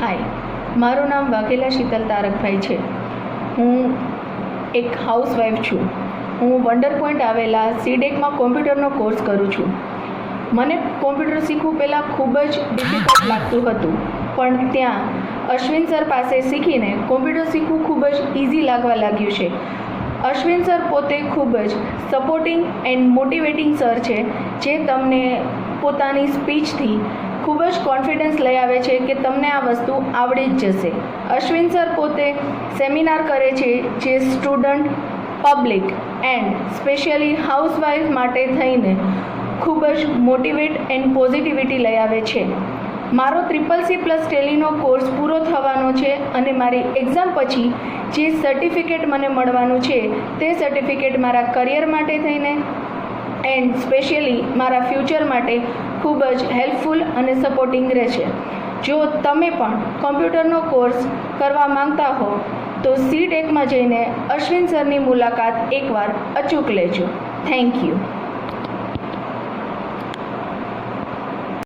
હાય, મારું નામ વાઘેલા શીતલ તારકભાઈ છે. હું એક હાઉસવાઈફ છું. હું વન્ડર પોઈન્ટ આવેલા સીડેકમાં કોમ્પ્યુટરનો કોર્સ કરું છું. મને કોમ્પ્યુટર શીખવું પહેલાં ખૂબ જ ડિફિકલ્ટ લાગતું હતું, પણ ત્યાં અશ્વિન સર પાસે શીખીને કોમ્પ્યુટર શીખવું ખૂબ જ ઇઝી લાગવા લાગ્યું છે. અશ્વિન સર પોતે ખૂબ જ સપોર્ટિંગ એન્ડ મોટિવેટિંગ સર છે, જે તમને પોતાની સ્પીચથી ખૂબ જ કોન્ફિડન્સ લઈ આવે છે કે તમને આ વસ્તુ આવડી જ જશે. અશ્વિન સર પોતે સેમિનાર કરે છે, જે student, public and specially housewife માટે થઈને ખૂબ જ મોટિવેટ એન્ડ પોઝિટિવિટી લઈ આવે છે. મારો CCC+ ટેલીનો કોર્સ પૂરો થવાનો છે અને મારી એક્ઝામ પછી જે સર્ટિફિકેટ મને મળવાનું છે તે સર્ટિફિકેટ મારા કરિયર માટે થઈને એન્ડ સ્પેશિયલી મારા ફ્યુચર માટે ખૂબ જ હેલ્પફુલ અને સપોર્ટિંગ રહેશે. જો તમે પણ કોમ્પ્યુટરનો કોર્સ કરવા માંગતા હો તો સીડેકમાં જઈને અશ્વિન સરની મુલાકાત એકવાર અચૂક લેજો. Thank you.